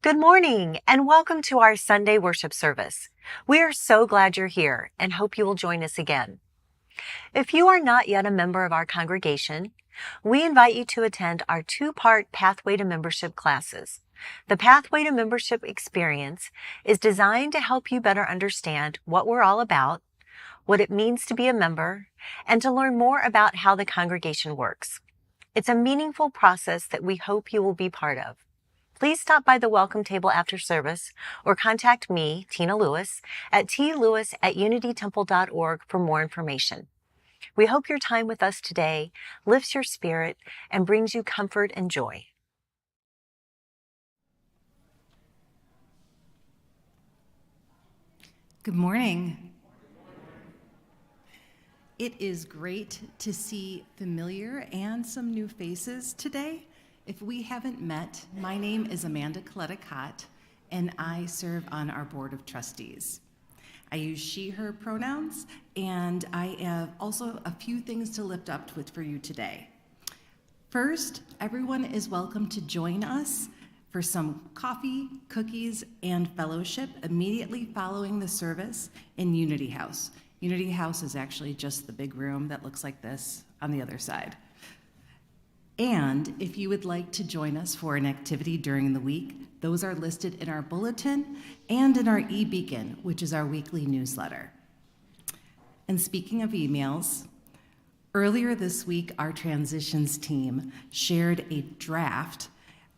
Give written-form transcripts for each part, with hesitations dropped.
Good morning and welcome to our Sunday worship service. We are so glad you're here and hope you will join us again. If you are not yet a member of our congregation, we invite you to attend our two-part Pathway to Membership classes. The Pathway to Membership experience is designed to help you better understand what we're all about, what it means to be a member, and to learn more about how the congregation works. It's a meaningful process that we hope you will be part of. Please stop by the welcome table after service or contact me, Tina Lewis, at tlewis@unitytemple.org for more information. We hope your time with us today lifts your spirit and brings you comfort and joy. Good morning. It is great to see familiar and some new faces today. If we haven't met, my name is Amanda Coletta-Cott, and I serve on our Board of Trustees. I use she, her pronouns, and I have also a few things to lift up for you today. First, everyone is welcome to join us for some coffee, cookies, and fellowship immediately following the service in Unity House. Unity House is actually just the big room that looks like this on the other side. And if you would like to join us for an activity during the week, those are listed in our bulletin and in our e-beacon, which is our weekly newsletter. And speaking of emails, earlier this week, our transitions team shared a draft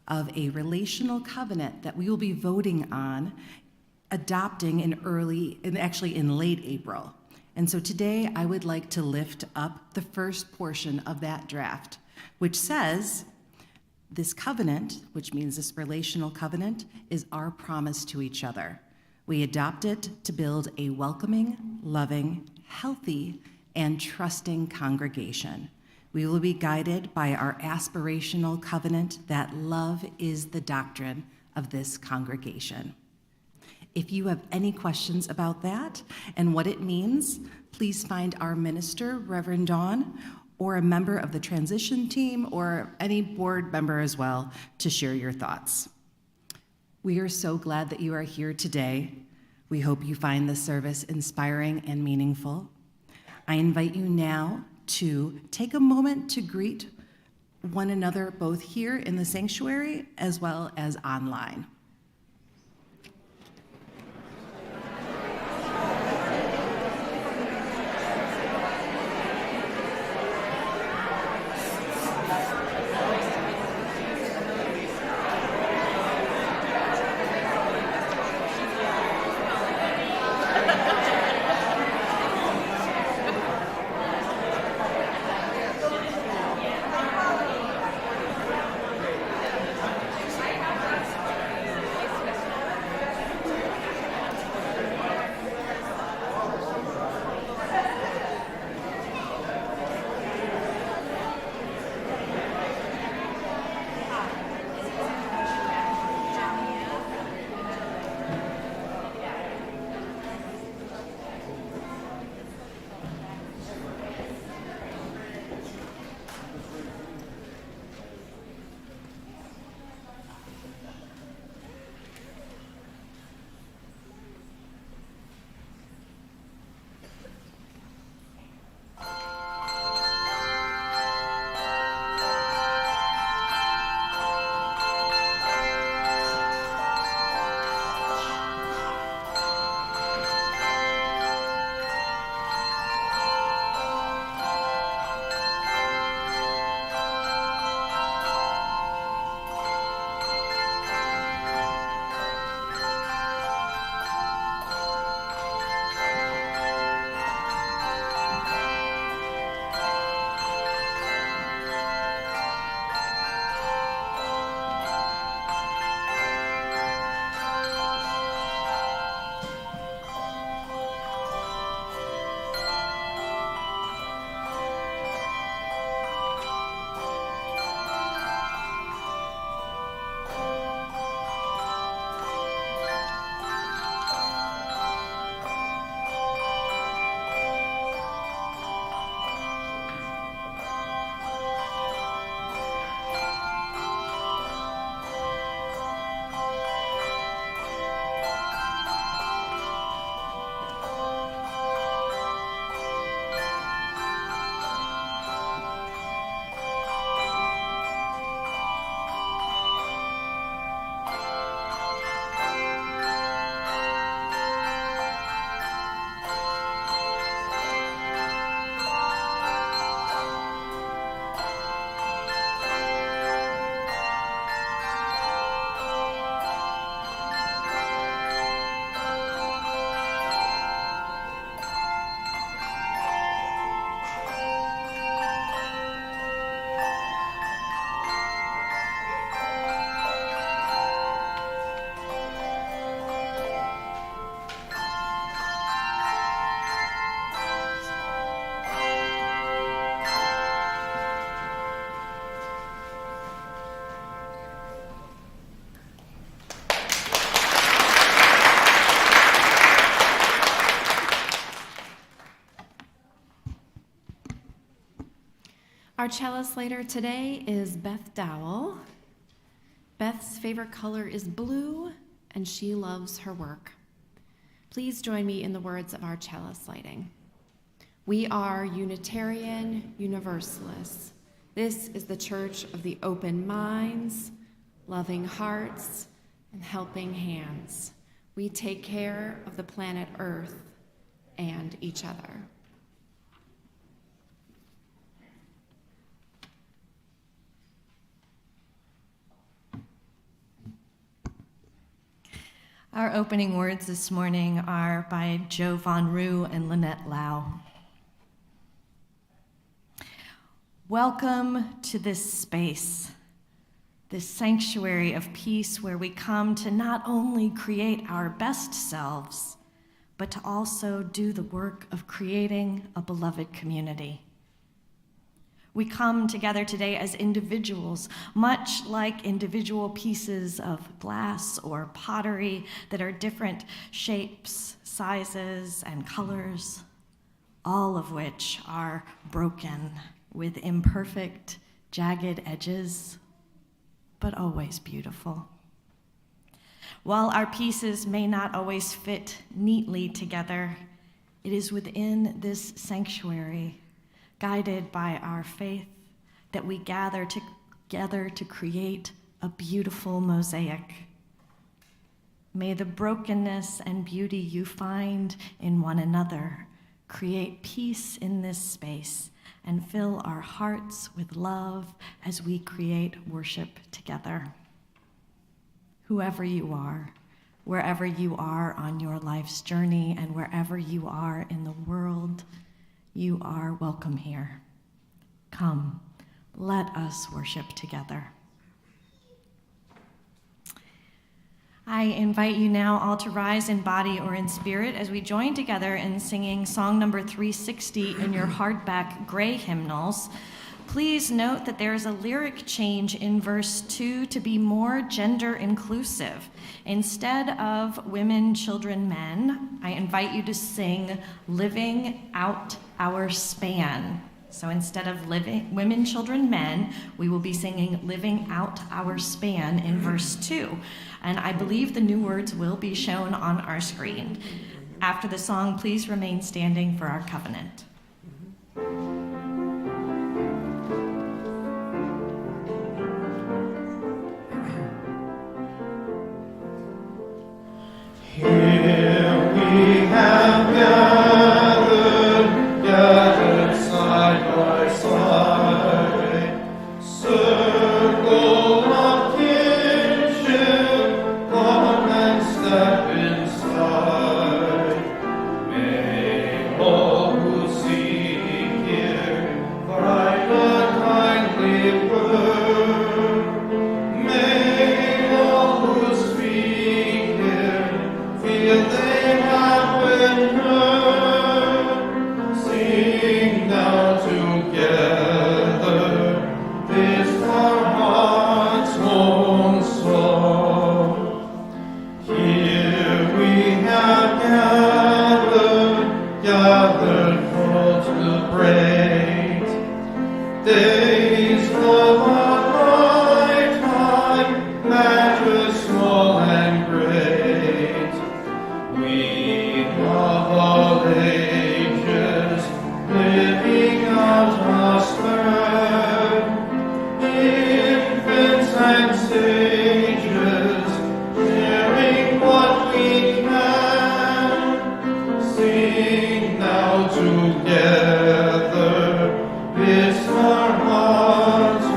of a relational covenant that we will be voting on adopting in late April. And so today I would like to lift up the first portion of that draft, which says, this covenant, which means this relational covenant, is our promise to each other. We adopt it to build a welcoming, loving, healthy, and trusting congregation. We will be guided by our aspirational covenant that love is the doctrine of this congregation. If you have any questions about that and what it means, please find our minister, Reverend Dawn, or a member of the transition team, or any board member as well, to share your thoughts. We are so glad that you are here today. We hope you find the service inspiring and meaningful. I invite you now to take a moment to greet one another, both here in the sanctuary as well as online. Our cellist later today is Beth Dowell. Beth's favorite color is blue, and she loves her work. Please join me in the words of our cellist lighting. We are Unitarian Universalists. This is the church of the open minds, loving hearts, and helping hands. We take care of the planet Earth and each other. Our opening words this morning are by Joe Von Rue and Lynette Lau. Welcome to this space, this sanctuary of peace where we come to not only create our best selves, but to also do the work of creating a beloved community. We come together today as individuals, much like individual pieces of glass or pottery that are different shapes, sizes, and colors, all of which are broken with imperfect, jagged edges, but always beautiful. While our pieces may not always fit neatly together, it is within this sanctuary, guided by our faith, that we gather together to create a beautiful mosaic. May the brokenness and beauty you find in one another create peace in this space and fill our hearts with love as we create worship together. Whoever you are, wherever you are on your life's journey, and wherever you are in the world, you are welcome here. Come, let us worship together. I invite you now all to rise in body or in spirit as we join together in singing song number 360 in your hardback gray hymnals. Please note that there is a lyric change in verse 2 to be more gender inclusive. Instead of women, children, men, I invite you to sing living out our span. So instead of women, children, men, we will be singing living out our span in verse 2. And I believe the new words will be shown on our screen. After the song, please remain standing for our covenant. Here we have gathered side by side, circle of kinship, come and step inside. May all who seek here find a kindly word. May all who speak here feel they have been heard. Sing now together this our heart's own song. Here we have gathered for to celebrate days of our lifetime, matter small and great. We love all ages, living out our span, infants and sages, sharing what we can. Sing now together, this our heart's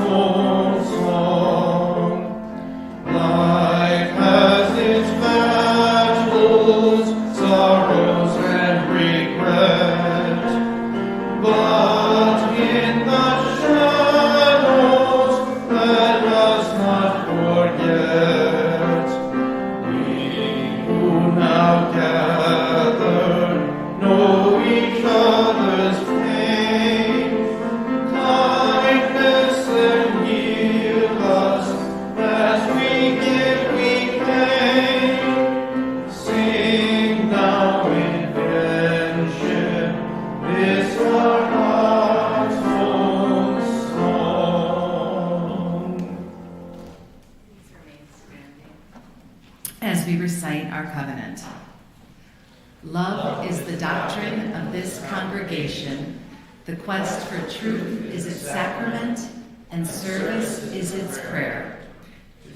as we recite our covenant. Love is the doctrine of this congregation. The quest for truth is its sacrament, and service is its prayer.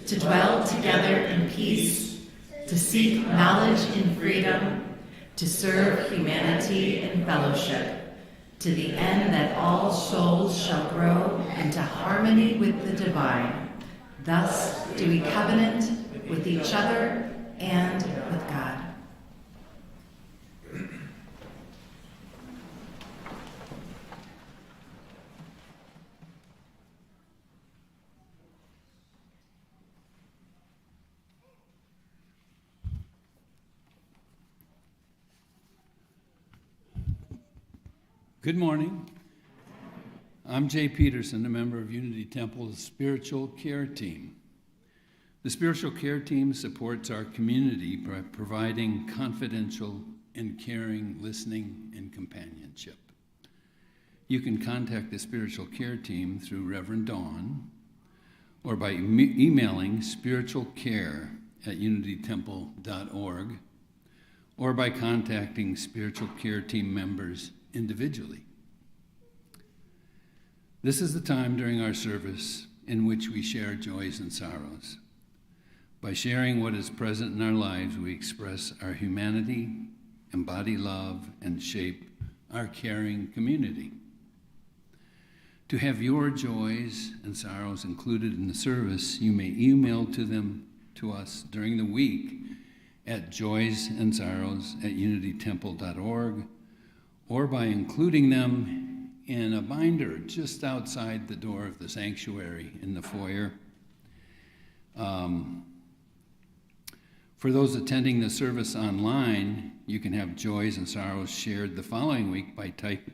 To dwell together in peace, to seek knowledge in freedom, to serve humanity in fellowship, to the end that all souls shall grow into harmony with the divine. Thus do we covenant with each other and with God. Good morning. I'm Jay Peterson, a member of Unity Temple's Spiritual Care Team. The Spiritual Care Team supports our community by providing confidential and caring listening and companionship. You can contact the Spiritual Care Team through Reverend Dawn or by emailing spiritualcare@unitytemple.org or by contacting Spiritual Care Team members individually. This is the time during our service in which we share joys and sorrows. By sharing what is present in our lives, we express our humanity, embody love, and shape our caring community. To have your joys and sorrows included in the service, you may email them to us during the week at joysandsorrows@unitytemple.org or by including them in a binder just outside the door of the sanctuary in the foyer. For those attending the service online, you can have joys and sorrows shared the following week by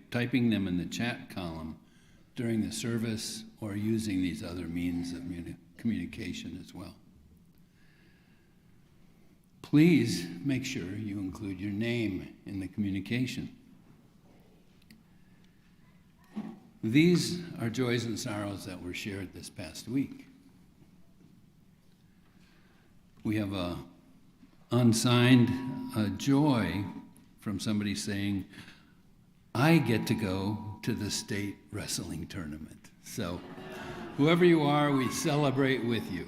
typing them in the chat column during the service or using these other means of communication as well. Please make sure you include your name in the communication. These are joys and sorrows that were shared this past week. We have a unsigned joy from somebody saying, I get to go to the state wrestling tournament. So whoever you are, we celebrate with you.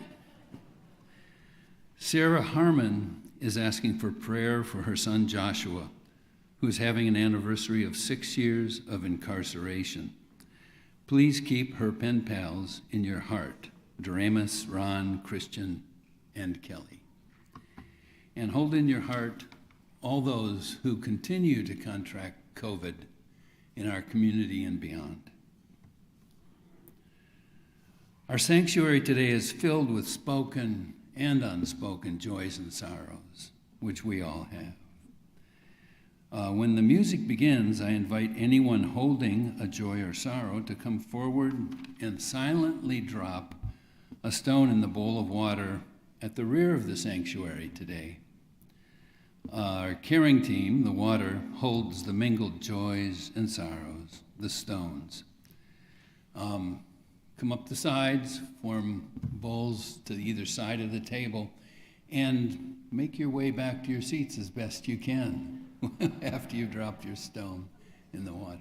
Sarah Harmon is asking for prayer for her son Joshua, who is having an anniversary of 6 years of incarceration. Please keep her pen pals in your heart, Doremus, Ron, Christian, and Kelly. And hold in your heart all those who continue to contract COVID in our community and beyond. Our sanctuary today is filled with spoken and unspoken joys and sorrows, which we all have. When the music begins, I invite anyone holding a joy or sorrow to come forward and silently drop a stone in the bowl of water at the rear of the sanctuary today. Our caring team, the water, holds the mingled joys and sorrows, the stones. Come up the sides, form bowls to either side of the table, and make your way back to your seats as best you can after you've dropped your stone in the water.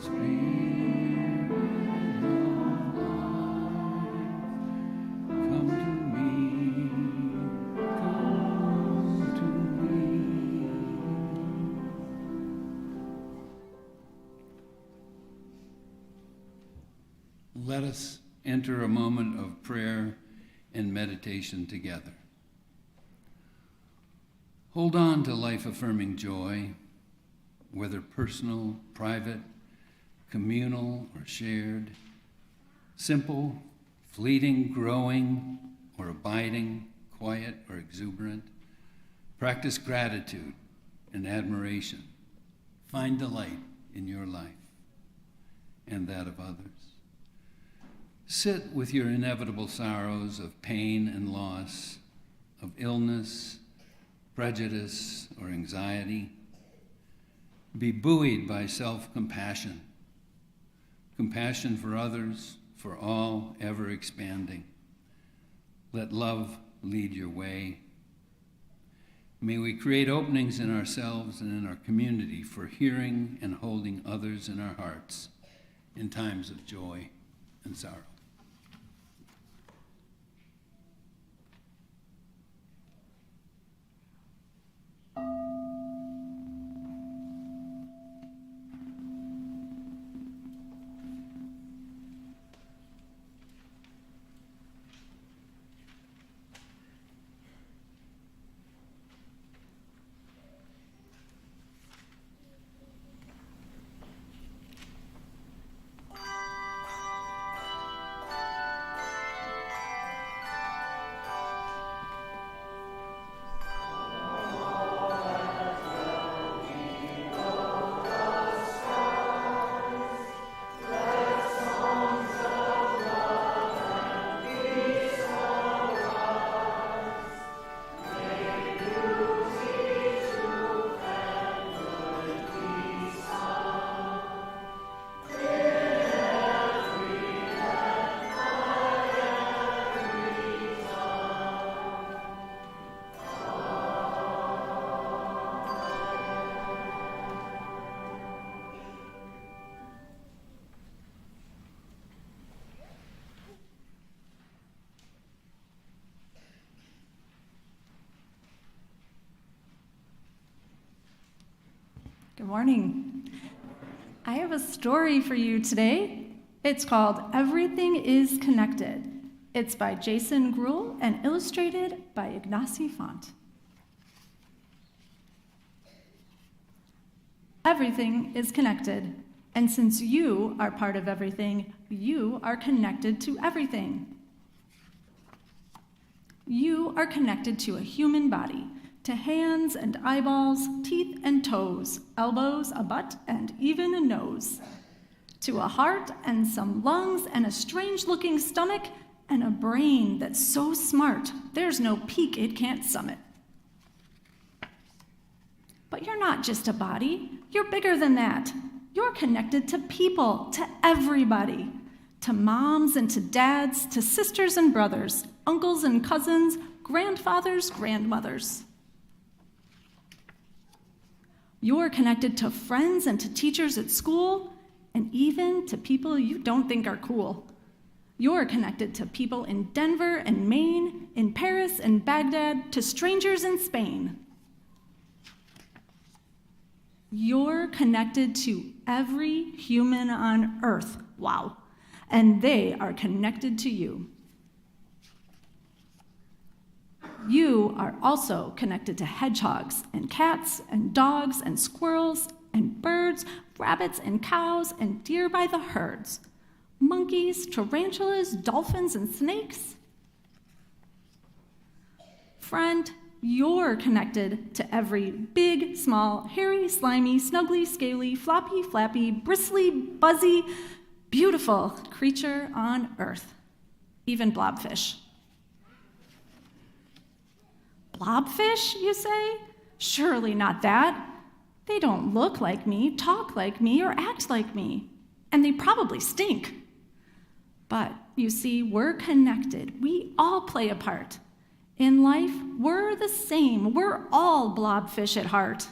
Spirit of life, come to me, come to me. Let us enter a moment of prayer and meditation together. Hold on to life-affirming joy, whether personal, private, communal, or shared, simple, fleeting, growing, or abiding, quiet, or exuberant. Practice gratitude and admiration. Find delight in your life and that of others. Sit with your inevitable sorrows of pain and loss, of illness, prejudice, or anxiety. Be buoyed by self-compassion, compassion for others, for all, ever expanding. Let love lead your way. May we create openings in ourselves and in our community for hearing and holding others in our hearts in times of joy and sorrow. Good morning. I have a story for you today. It's called Everything is Connected. It's by Jason Gruhl and illustrated by Ignacy Font. Everything is connected, and since you are part of everything, you are connected to everything. You are connected to a human body, to hands and eyeballs, teeth and toes, elbows, a butt, and even a nose. To a heart and some lungs and a strange-looking stomach and a brain that's so smart, there's no peak it can't summit. But you're not just a body. You're bigger than that. You're connected to people, to everybody, to moms and to dads, to sisters and brothers, uncles and cousins, grandfathers, grandmothers. You're connected to friends and to teachers at school, and even to people you don't think are cool. You're connected to people in Denver and Maine, in Paris and Baghdad, to strangers in Spain. You're connected to every human on earth. Wow. And they are connected to you. You are also connected to hedgehogs and cats and dogs and squirrels and birds, rabbits and cows and deer by the herds, monkeys, tarantulas, dolphins, and snakes. Friend, you're connected to every big, small, hairy, slimy, snuggly, scaly, floppy, flappy, bristly, buzzy, beautiful creature on earth, even blobfish. Blobfish, you say? Surely not that. They don't look like me, talk like me, or act like me, and they probably stink. But you see, we're connected. We all play a part. In life, we're the same. We're all blobfish at heart.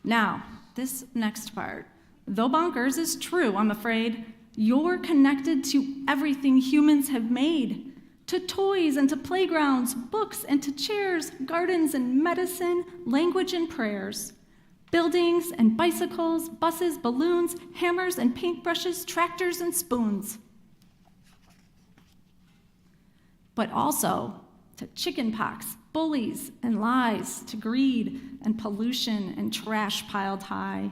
Now, this next part. Though bonkers, is true, I'm afraid. You're connected to everything humans have made. To toys and to playgrounds, books and to chairs, gardens and medicine, language and prayers. Buildings and bicycles, buses, balloons, hammers and paintbrushes, tractors and spoons. But also to chickenpox, bullies and lies, to greed and pollution and trash piled high.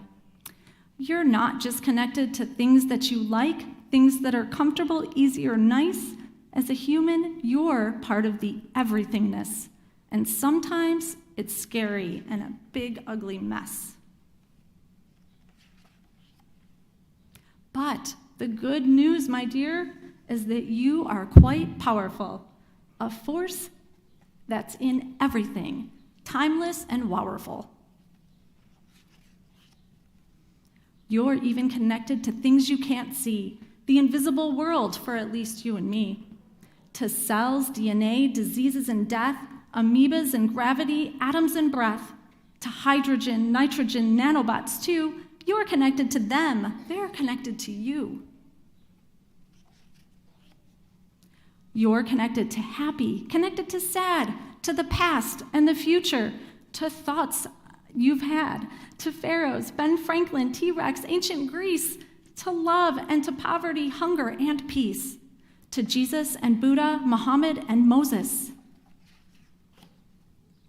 You're not just connected to things that you like, things that are comfortable, easy, or nice. As a human, you're part of the everythingness. And sometimes it's scary and a big, ugly mess. But the good news, my dear, is that you are quite powerful. A force that's in everything, timeless and powerful. You're even connected to things you can't see, the invisible world for at least you and me. To cells, DNA, diseases and death, amoebas and gravity, atoms and breath, to hydrogen, nitrogen, nanobots too. You're connected to them. They're connected to you. You're connected to happy, connected to sad, to the past and the future, to thoughts you've had, to pharaohs, Ben Franklin, T-Rex, ancient Greece, to love and to poverty, hunger and peace, to Jesus and Buddha, Muhammad and Moses,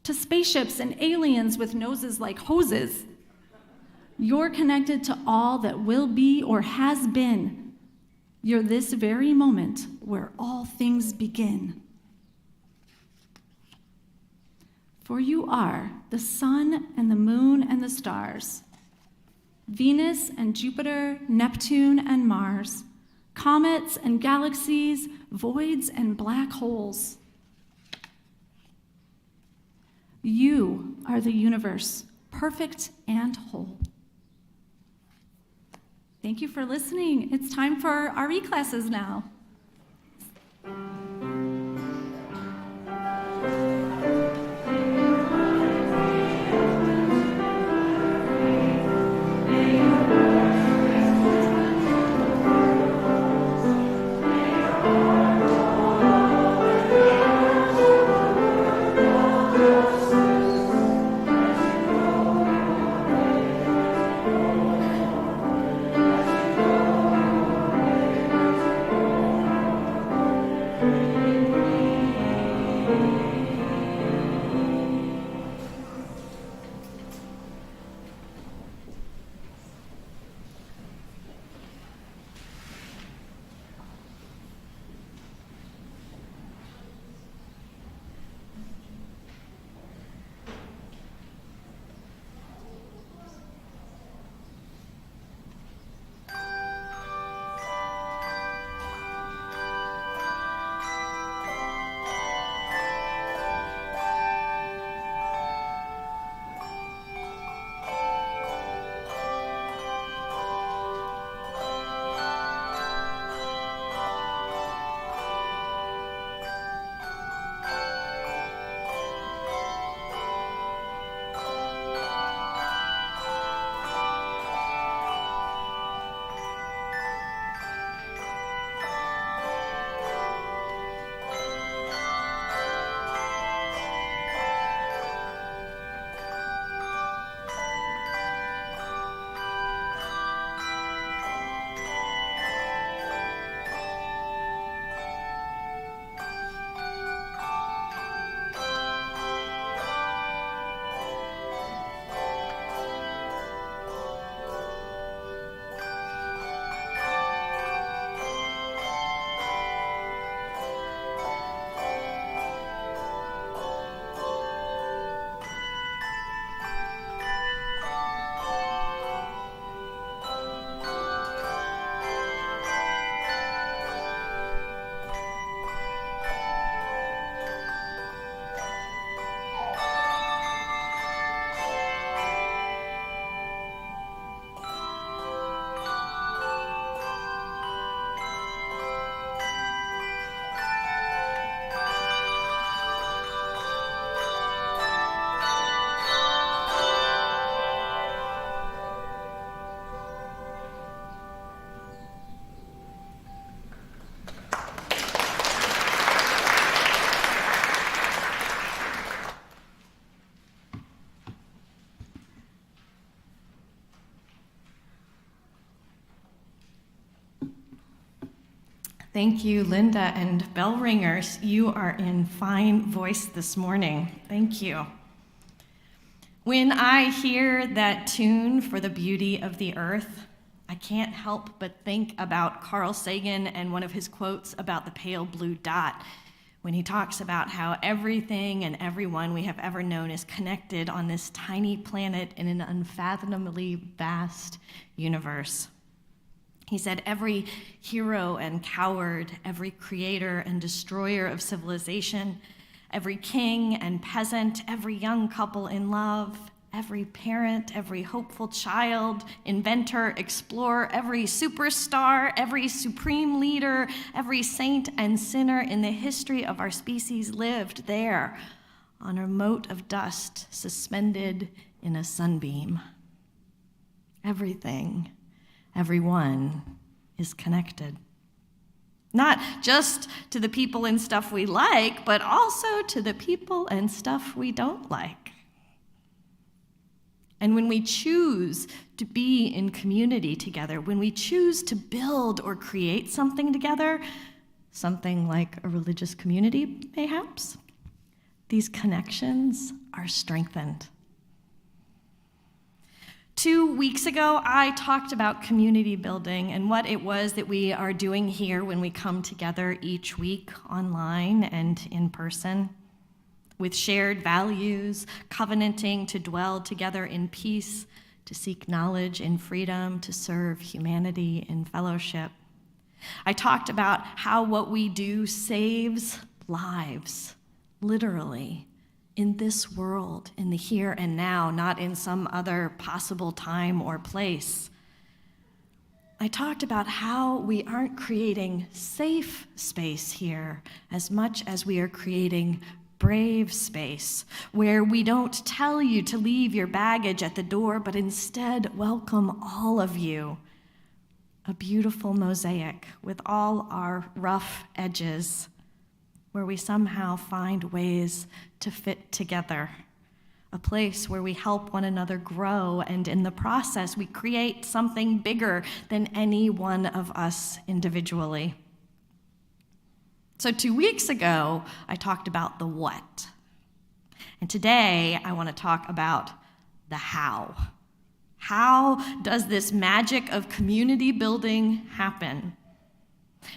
to spaceships and aliens with noses like hoses. You're connected to all that will be or has been. You're this very moment where all things begin. For you are the sun and the moon and the stars, Venus and Jupiter, Neptune and Mars, comets and galaxies, voids and black holes. You are the universe, perfect and whole. Thank you for listening. It's time for RE classes now. Thank you, Linda and bell ringers. You are in fine voice this morning. Thank you. When I hear that tune for the beauty of the earth, I can't help but think about Carl Sagan and one of his quotes about the pale blue dot, when he talks about how everything and everyone we have ever known is connected on this tiny planet in an unfathomably vast universe. He said, every hero and coward, every creator and destroyer of civilization, every king and peasant, every young couple in love, every parent, every hopeful child, inventor, explorer, every superstar, every supreme leader, every saint and sinner in the history of our species lived there on a mote of dust suspended in a sunbeam. Everything, everyone is connected. Not just to the people and stuff we like, but also to the people and stuff we don't like. And when we choose to be in community together, when we choose to build or create something together, something like a religious community, perhaps, these connections are strengthened. 2 weeks ago, I talked about community building and what it was that we are doing here when we come together each week online and in person, with shared values, covenanting to dwell together in peace, to seek knowledge in freedom, to serve humanity in fellowship. I talked about how what we do saves lives, literally, in this world, in the here and now, not in some other possible time or place. I talked about how we aren't creating safe space here as much as we are creating brave space, where we don't tell you to leave your baggage at the door, but instead welcome all of you. A beautiful mosaic with all our rough edges, where we somehow find ways to fit together, a place where we help one another grow, and in the process, we create something bigger than any one of us individually. So 2 weeks ago, I talked about the what. And today, I want to talk about the how. How does this magic of community building happen?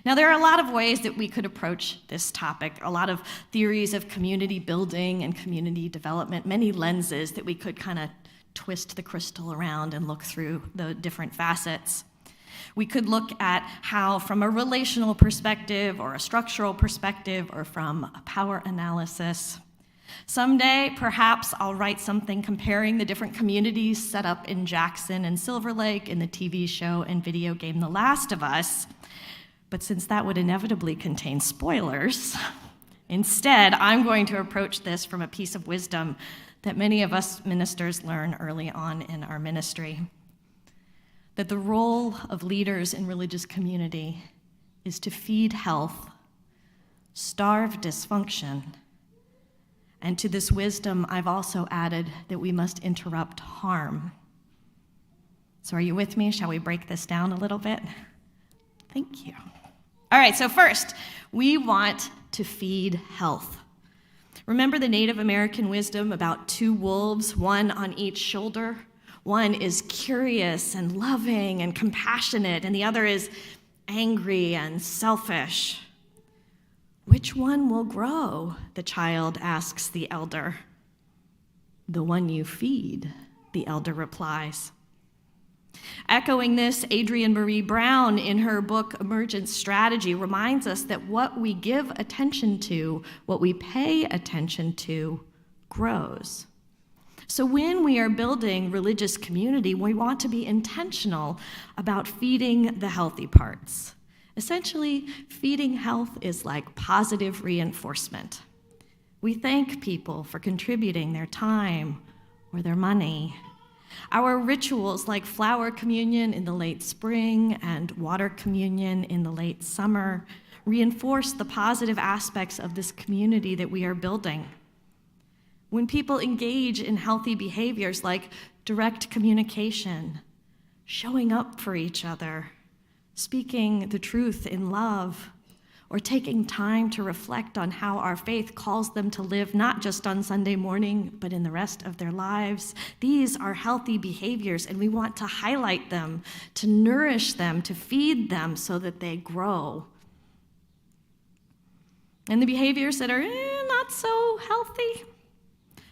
Now, there are a lot of ways that we could approach this topic, a lot of theories of community building and community development, many lenses that we could kind of twist the crystal around and look through the different facets. We could look at how, from a relational perspective or a structural perspective or from a power analysis. Someday, perhaps I'll write something comparing the different communities set up in Jackson and Silver Lake in the TV show and video game The Last of Us. But since that would inevitably contain spoilers, instead, I'm going to approach this from a piece of wisdom that many of us ministers learn early on in our ministry. That the role of leaders in religious community is to feed health, starve dysfunction, and to this wisdom, I've also added that we must interrupt harm. So are you with me? Shall we break this down a little bit? Thank you. All right, so first, we want to feed health. Remember the Native American wisdom about 2 wolves, one on each shoulder? One is curious and loving and compassionate, and the other is angry and selfish. Which one will grow? The child asks the elder. The one you feed, the elder replies. Echoing this, Adrienne Marie Brown, in her book Emergent Strategy, reminds us that what we give attention to, what we pay attention to, grows. So when we are building religious community, we want to be intentional about feeding the healthy parts. Essentially, feeding health is like positive reinforcement. We thank people for contributing their time or their money. Our rituals like flower communion in the late spring and water communion in the late summer reinforce the positive aspects of this community that we are building. When people engage in healthy behaviors like direct communication, showing up for each other, speaking the truth in love, or taking time to reflect on how our faith calls them to live not just on Sunday morning, but in the rest of their lives. These are healthy behaviors, and we want to highlight them, to nourish them, to feed them so that they grow. And the behaviors that are not so healthy,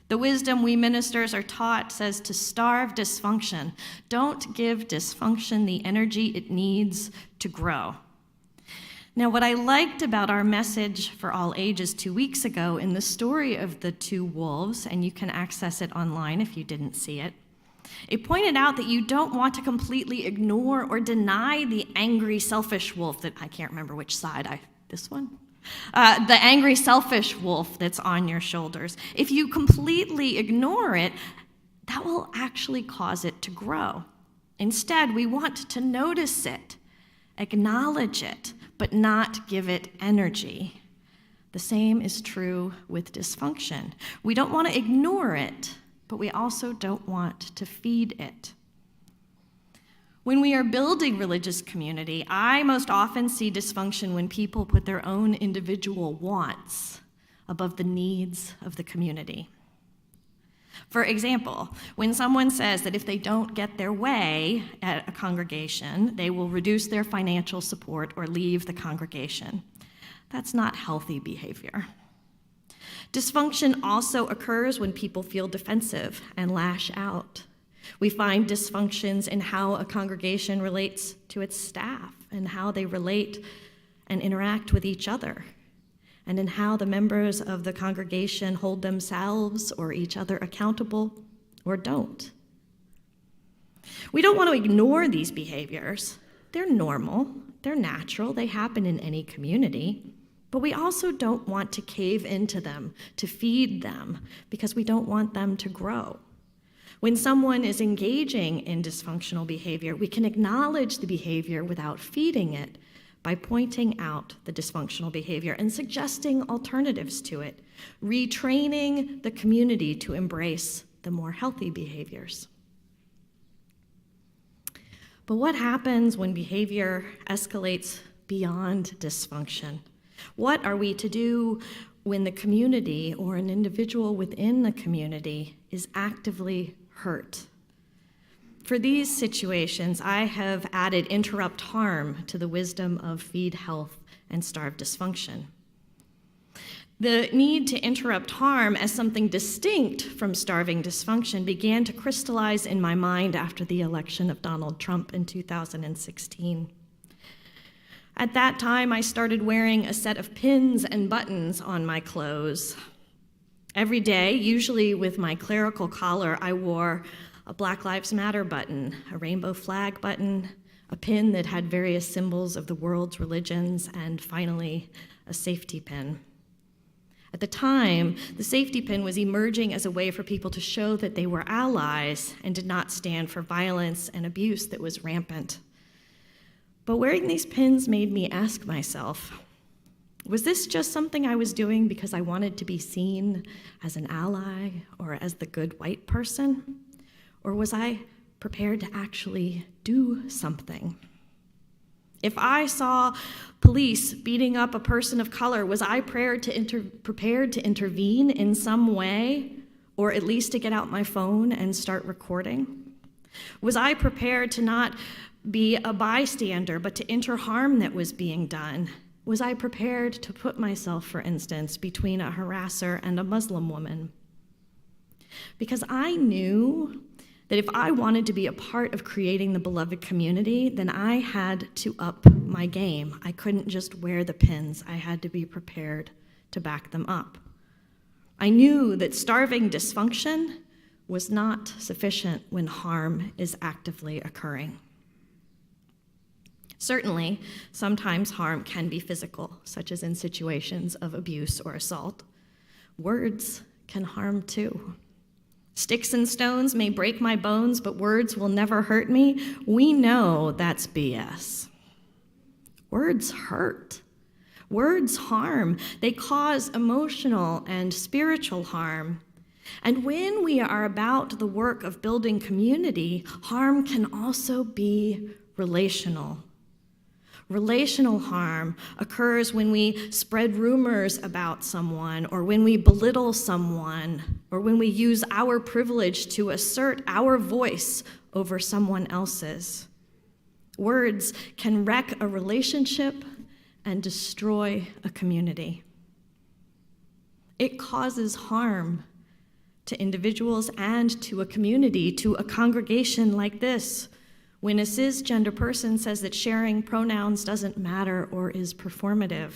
the wisdom we ministers are taught says to starve dysfunction. Don't give dysfunction the energy it needs to grow. Now, what I liked about our message for all ages 2 weeks ago in the story of the two wolves, and you can access it online if you didn't see it, it pointed out that you don't want to completely ignore or deny the angry, selfish wolf that, I can't remember which side, this one? The angry, selfish wolf that's on your shoulders. If you completely ignore it, that will actually cause it to grow. Instead, we want to notice it, acknowledge it, but not give it energy. The same is true with dysfunction. We don't want to ignore it, but we also don't want to feed it. When we are building religious community, I most often see dysfunction when people put their own individual wants above the needs of the community. For example, when someone says that if they don't get their way at a congregation, they will reduce their financial support or leave the congregation. That's not healthy behavior. Dysfunction also occurs when people feel defensive and lash out. We find dysfunctions in how a congregation relates to its staff and how they relate and interact with each other, and in how the members of the congregation hold themselves or each other accountable or don't. We don't want to ignore these behaviors. They're normal, they're natural, they happen in any community, but we also don't want to cave into them, to feed them, because we don't want them to grow. When someone is engaging in dysfunctional behavior, we can acknowledge the behavior without feeding it by pointing out the dysfunctional behavior and suggesting alternatives to it, retraining the community to embrace the more healthy behaviors. But what happens when behavior escalates beyond dysfunction? What are we to do when the community or an individual within the community is actively hurt? For these situations, I have added interrupt harm to the wisdom of feed health and starve dysfunction. The need to interrupt harm as something distinct from starving dysfunction began to crystallize in my mind after the election of Donald Trump in 2016. At that time, I started wearing a set of pins and buttons on my clothes. Every day, usually with my clerical collar, I wore a Black Lives Matter button, a rainbow flag button, a pin that had various symbols of the world's religions, and finally, a safety pin. At the time, the safety pin was emerging as a way for people to show that they were allies and did not stand for violence and abuse that was rampant. But wearing these pins made me ask myself, was this just something I was doing because I wanted to be seen as an ally or as the good white person? Or was I prepared to actually do something? If I saw police beating up a person of color, was I prepared to intervene in some way, or at least to get out my phone and start recording? Was I prepared to not be a bystander, but to enter harm that was being done? Was I prepared to put myself, for instance, between a harasser and a Muslim woman? Because I knew that if I wanted to be a part of creating the beloved community, then I had to up my game. I couldn't just wear the pins. I had to be prepared to back them up. I knew that starving dysfunction was not sufficient when harm is actively occurring. Certainly, sometimes harm can be physical, such as in situations of abuse or assault. Words can harm too. Sticks and stones may break my bones, but words will never hurt me. We know that's BS. Words hurt. Words harm. They cause emotional and spiritual harm. And when we are about the work of building community, harm can also be relational. Relational harm occurs when we spread rumors about someone, or when we belittle someone, or when we use our privilege to assert our voice over someone else's. Words can wreck a relationship and destroy a community. It causes harm to individuals and to a community, to a congregation like this, when a cisgender person says that sharing pronouns doesn't matter or is performative.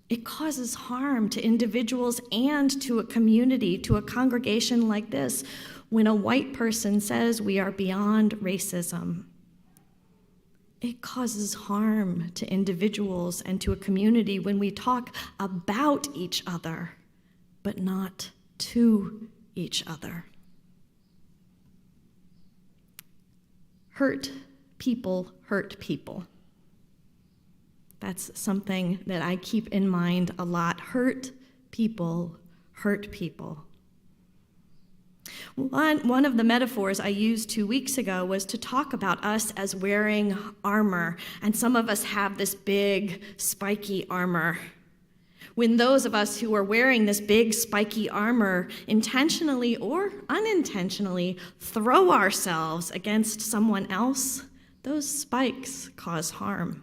It causes harm to individuals and to a community, to a congregation like this, when a white person says we are beyond racism. It causes harm to individuals and to a community when we talk about each other, but not to each other. Hurt people hurt people. That's something that I keep in mind a lot. Hurt people hurt people. One of the metaphors I used 2 weeks ago was to talk about us as wearing armor, and some of us have this big, spiky armor. When those of us who are wearing this big, spiky armor intentionally or unintentionally throw ourselves against someone else, those spikes cause harm.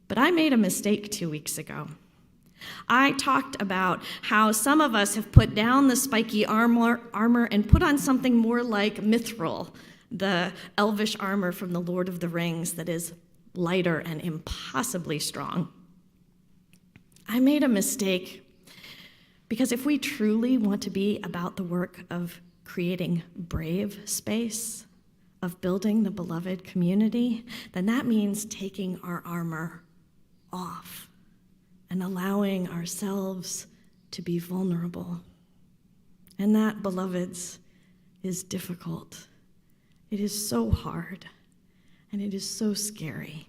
But I made a mistake 2 weeks ago. I talked about how some of us have put down the spiky armor and put on something more like mithril, the elvish armor from the Lord of the Rings that is lighter and impossibly strong. I made a mistake because if we truly want to be about the work of creating brave space, of building the beloved community, then that means taking our armor off and allowing ourselves to be vulnerable. And that, beloveds, is difficult. It is so hard, and it is so scary.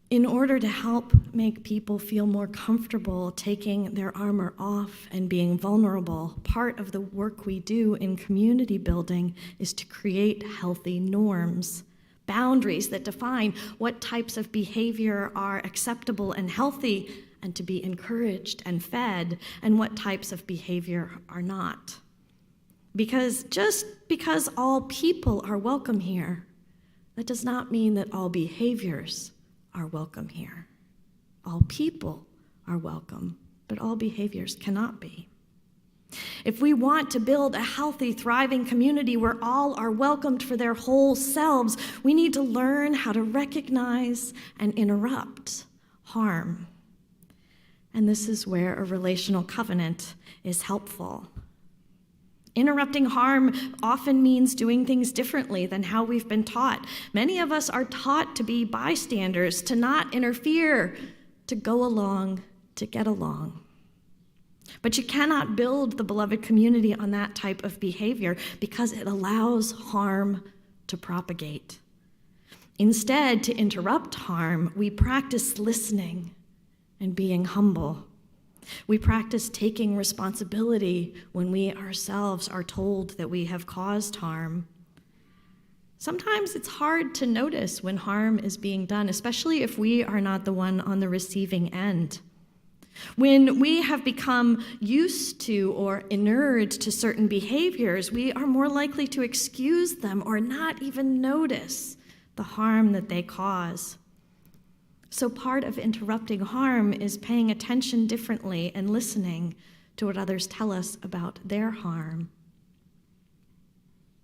In order to help make people feel more comfortable taking their armor off and being vulnerable, part of the work we do in community building is to create healthy norms, boundaries that define what types of behavior are acceptable and healthy and to be encouraged and fed, and what types of behavior are not. Because just because all people are welcome here, that does not mean that all behaviors are welcome here. All people are welcome, but all behaviors cannot be. If we want to build a healthy, thriving community where all are welcomed for their whole selves, we need to learn how to recognize and interrupt harm. And this is where a relational covenant is helpful. Interrupting harm often means doing things differently than how we've been taught. Many of us are taught to be bystanders, to not interfere, to go along, to get along. But you cannot build the beloved community on that type of behavior because it allows harm to propagate. Instead, to interrupt harm, we practice listening and being humble. We practice taking responsibility when we ourselves are told that we have caused harm. Sometimes it's hard to notice when harm is being done, especially if we are not the one on the receiving end. When we have become used to or inured to certain behaviors, we are more likely to excuse them or not even notice the harm that they cause. So part of interrupting harm is paying attention differently and listening to what others tell us about their harm.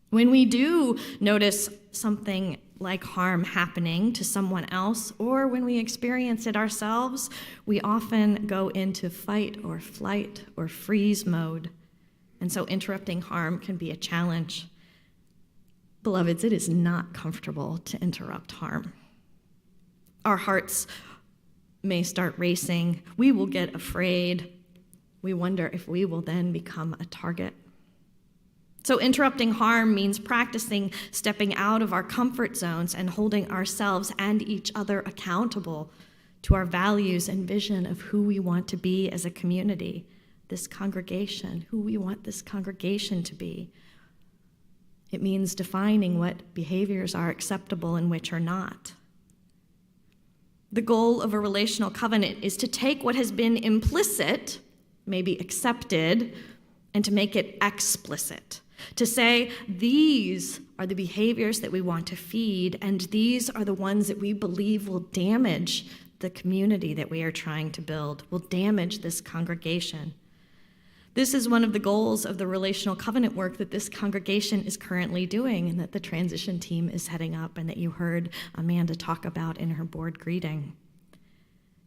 When we do notice something like harm happening to someone else, or when we experience it ourselves, we often go into fight or flight or freeze mode. And so interrupting harm can be a challenge. Beloveds, it is not comfortable to interrupt harm. Our hearts may start racing. We will get afraid. We wonder if we will then become a target. So interrupting harm means practicing stepping out of our comfort zones and holding ourselves and each other accountable to our values and vision of who we want to be as a community, this congregation, who we want this congregation to be. It means defining what behaviors are acceptable and which are not. The goal of a relational covenant is to take what has been implicit, maybe accepted, and to make it explicit. To say, these are the behaviors that we want to feed, and these are the ones that we believe will damage the community that we are trying to build, will damage this congregation. This is one of the goals of the relational covenant work that this congregation is currently doing and that the transition team is heading up and that you heard Amanda talk about in her board greeting.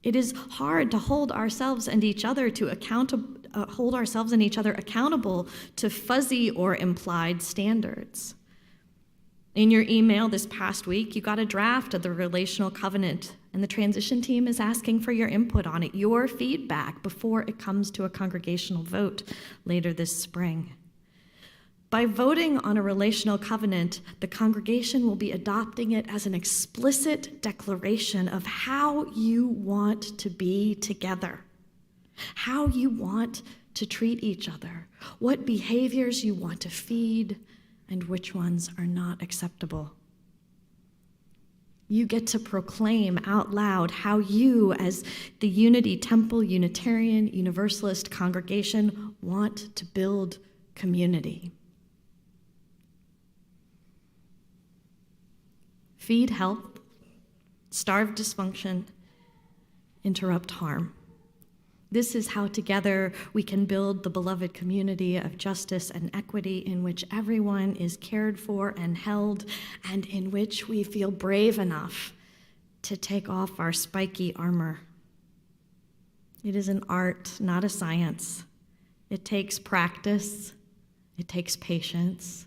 It is hard to hold ourselves and each other accountable to fuzzy or implied standards. In your email this past week, you got a draft of the relational covenant, and the transition team is asking for your input on it, your feedback before it comes to a congregational vote later this spring. By voting on a relational covenant, the congregation will be adopting it as an explicit declaration of how you want to be together, how you want to treat each other, what behaviors you want to feed, and which ones are not acceptable. You get to proclaim out loud how you, as the Unity Temple Unitarian Universalist congregation, want to build community. Feed health, starve dysfunction, interrupt harm. This is how together we can build the beloved community of justice and equity in which everyone is cared for and held, and in which we feel brave enough to take off our spiky armor. It is an art, not a science. It takes practice. It takes patience.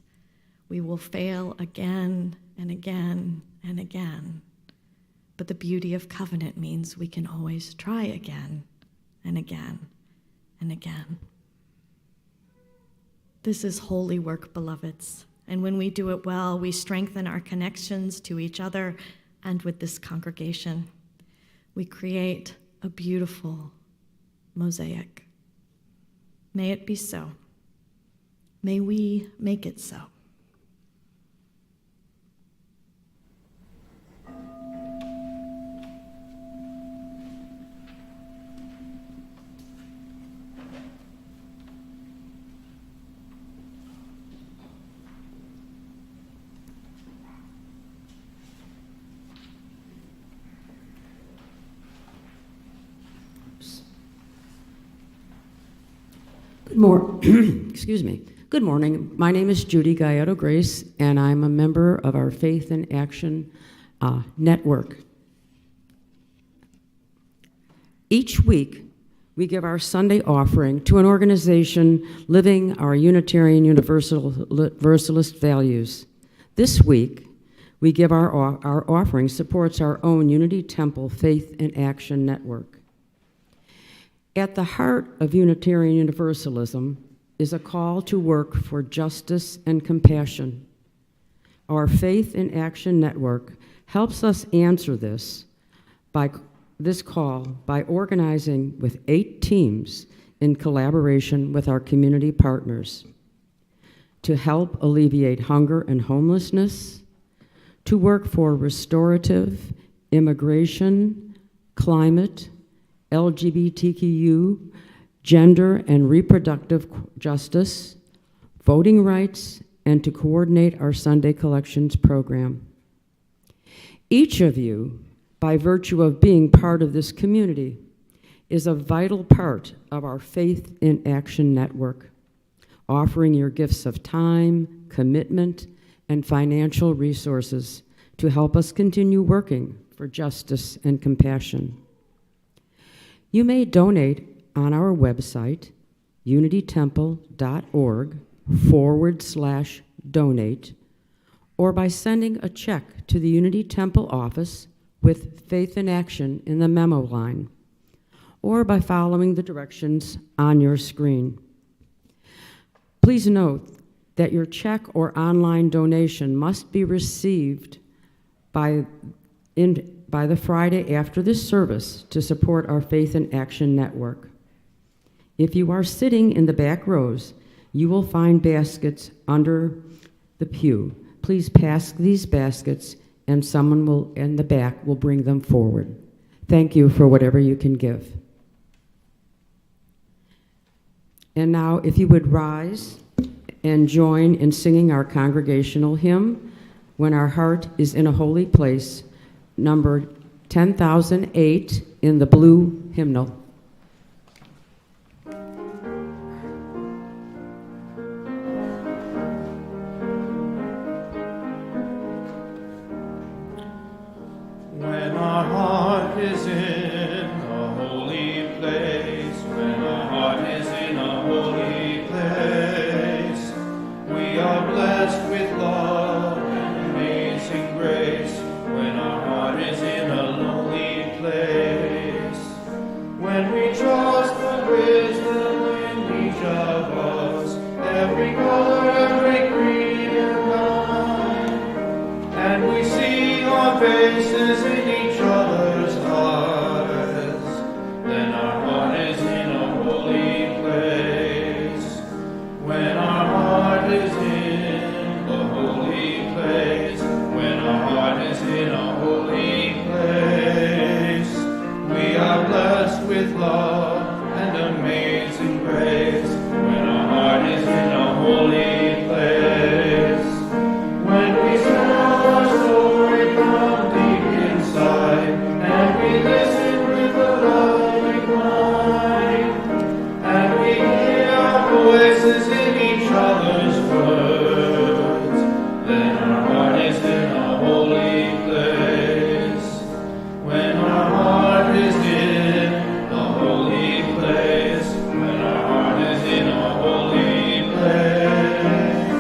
We will fail again and again and again. But the beauty of covenant means we can always try again and again and again. This is holy work, beloveds, and when we do it well, we strengthen our connections to each other and with this congregation. We create a beautiful mosaic. May it be so. May we make it so. Excuse me. Good morning. My name is Judy Gallardo Grace, and I'm a member of our Faith in Action network. Each week, we give our Sunday offering to an organization living our Unitarian Universalist values. This week, we give our offering supports our own Unity Temple Faith in Action network. At the heart of Unitarian Universalism is a call to work for justice and compassion. Our Faith in Action network helps us answer this call by organizing with 8 teams in collaboration with our community partners to help alleviate hunger and homelessness, to work for restorative, immigration, climate, LGBTQ, gender and reproductive justice, voting rights, and to coordinate our Sunday Collections program. Each of you, by virtue of being part of this community, is a vital part of our Faith in Action network, offering your gifts of time, commitment, and financial resources to help us continue working for justice and compassion. You may donate on our website, unitytemple.org/donate, or by sending a check to the Unity Temple office with Faith in Action in the memo line, or by following the directions on your screen. Please note that your check or online donation must be received by the Friday after this service to support our Faith in Action network. If you are sitting in the back rows, you will find baskets under the pew. Please pass these baskets, and someone will in the back will bring them forward. Thank you for whatever you can give. And now, if you would rise and join in singing our congregational hymn, When Our Heart is in a Holy Place, number 10,008 in the blue hymnal. When our heart is in a holy place, when our heart is in a holy place, we are blessed with love and amazing grace. When our heart is in a lonely place, when we trust the wisdom in each of us, every color, every creed and line, and we see our faces in each other's eyes, then our heart is in a holy place. When our heart is in a holy place, when our heart is in a holy place, we are blessed with love and amazing grace. When our heart is in a holy place, when we tell our story from deep inside, and we listen with a loving mind, and we hear our voices in each other's words, then our heart is in a holy place. When our heart is in a holy place, when our heart is in a holy place,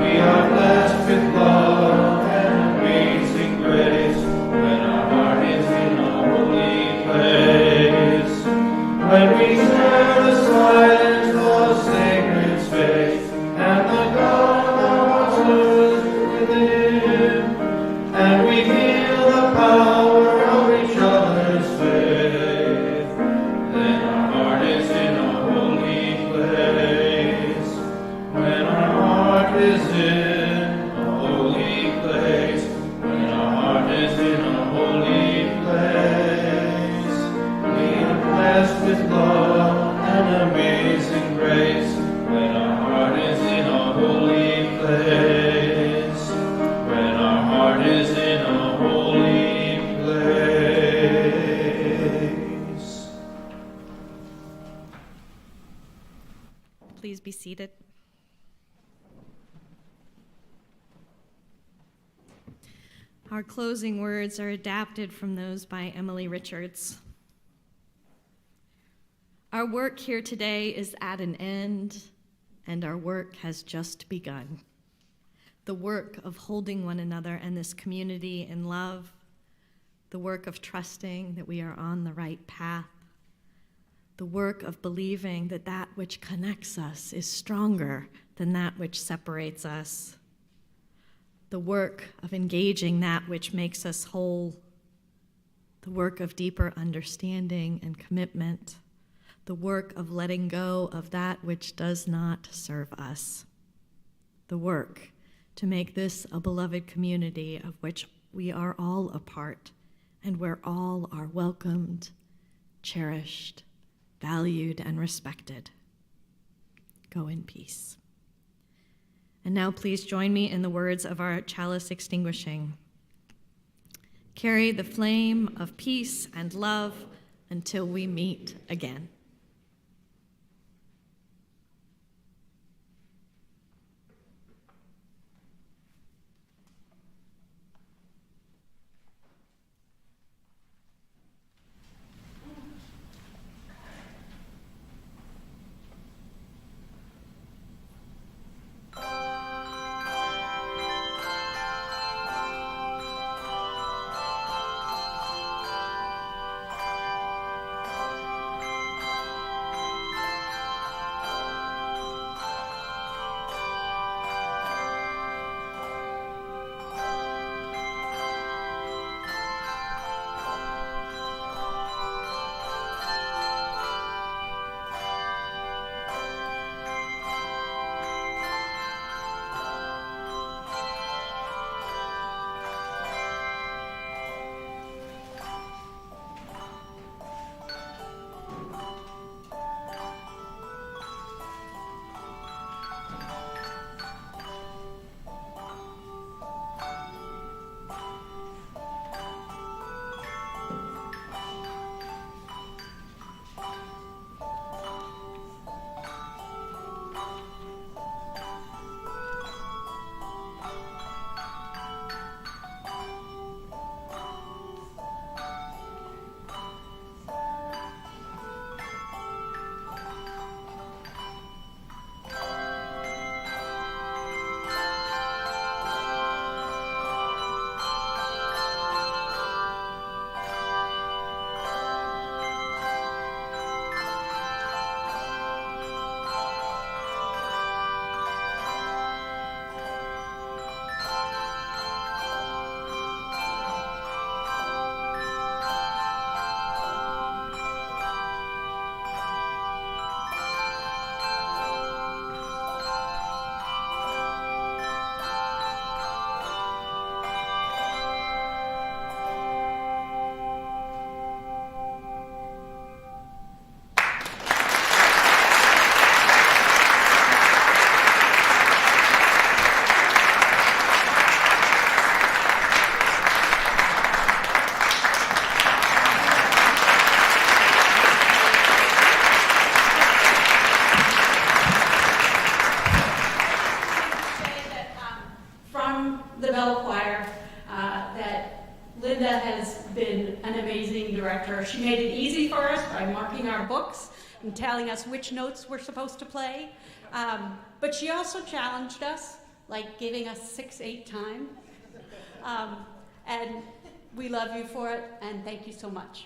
we are blessed with love and amazing grace. When our heart is in a holy place, when we share the silence of sacred space, and the God of our hearts lives within, and we feel the power of each other's faith, then our heart is in a holy place. When our heart is in a holy place, when our heart is in a holy place, we are blessed with love and amazing grace. When our heart is in a holy place, when our heart is in a holy place. Please be seated. Our closing words are adapted from those by Emily Richards. Our work here today is at an end, and our work has just begun. The work of holding one another and this community in love, the work of trusting that we are on the right path, the work of believing that that which connects us is stronger than that which separates us, the work of engaging that which makes us whole, the work of deeper understanding and commitment, the work of letting go of that which does not serve us, the work to make this a beloved community of which we are all a part and where all are welcomed, cherished, valued, and respected. Go in peace. And now please join me in the words of our chalice extinguishing. Carry the flame of peace and love until we meet again. from the Bell Choir that Linda has been an amazing director. She made it easy for us by marking our books and telling us which notes we're supposed to play. But she also challenged us, like giving us 6/8 time. And we love you for it, and thank you so much.